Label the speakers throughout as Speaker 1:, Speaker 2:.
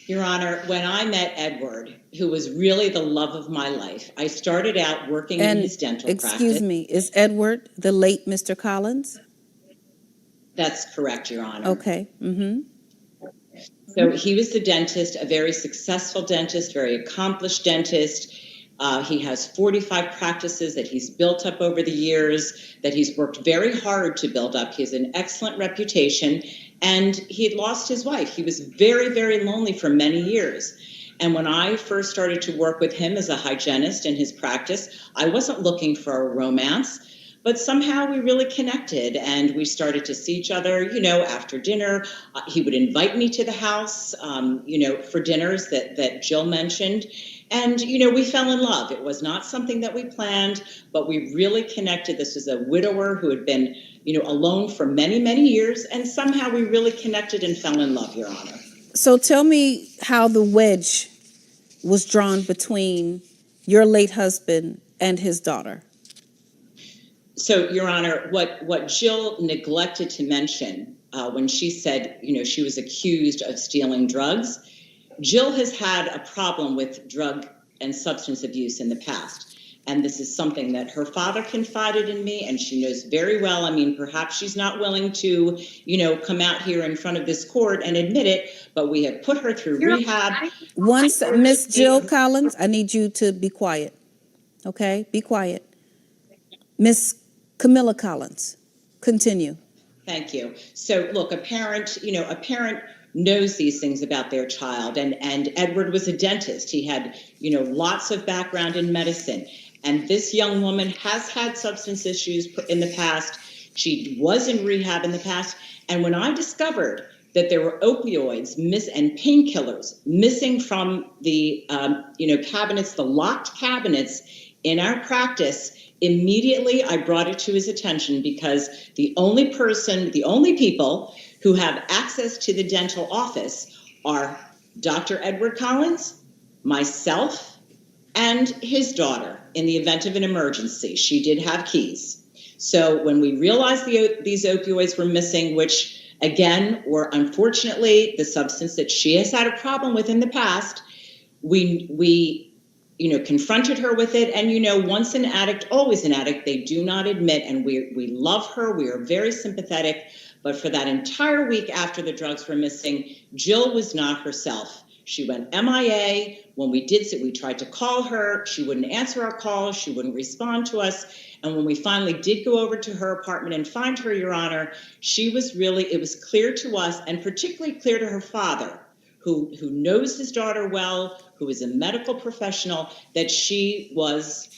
Speaker 1: Your Honor, when I met Edward, who was really the love of my life, I started out working in his dental practice.
Speaker 2: Excuse me, is Edward the late Mr. Collins?
Speaker 1: That's correct, Your Honor.
Speaker 2: Okay. Mm-hmm.
Speaker 1: So he was the dentist, a very successful dentist, very accomplished dentist. He has 45 practices that he's built up over the years, that he's worked very hard to build up. He has an excellent reputation, and he had lost his wife. He was very, very lonely for many years. And when I first started to work with him as a hygienist in his practice, I wasn't looking for a romance. But somehow we really connected, and we started to see each other, after dinner. He would invite me to the house, for dinners that Jill mentioned. And, we fell in love. It was not something that we planned, but we really connected. This was a widower who had been, alone for many, many years. And somehow we really connected and fell in love, Your Honor.
Speaker 2: So tell me how the wedge was drawn between your late husband and his daughter.
Speaker 1: So, Your Honor, what Jill neglected to mention when she said, she was accused of stealing drugs, Jill has had a problem with drug and substance abuse in the past. And this is something that her father confided in me, and she knows very well. I mean, perhaps she's not willing to, come out here in front of this court and admit it, but we have put her through rehab.
Speaker 2: Miss Jill Collins, I need you to be quiet. Okay? Be quiet. Miss Camilla Collins, continue.
Speaker 1: Thank you. So look, a parent knows these things about their child, and Edward was a dentist. He had, lots of background in medicine. And this young woman has had substance issues in the past. She was in rehab in the past. And when I discovered that there were opioids and painkillers missing from the, cabinets, the locked cabinets in our practice, immediately I brought it to his attention, because the only people who have access to the dental office are Dr. Edward Collins, myself, and his daughter in the event of an emergency. She did have keys. So when we realized these opioids were missing, which again were unfortunately the substance that she has had a problem with in the past, we confronted her with it. And, once an addict, always an addict. They do not admit, and we love her. We are very sympathetic. But for that entire week after the drugs were missing, Jill was not herself. She went MIA. When we did so, we tried to call her. She wouldn't answer our calls. She wouldn't respond to us. And when we finally did go over to her apartment and find her, Your Honor, it was clear to us, and particularly clear to her father, who knows his daughter well, who is a medical professional, that she was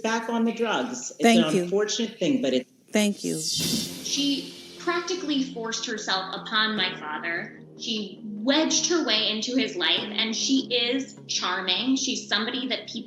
Speaker 1: back on the drugs. It's an unfortunate thing, but it's...
Speaker 2: Thank you.
Speaker 3: She practically forced herself upon my father. She wedged her way into his life, and she is charming. She's somebody that people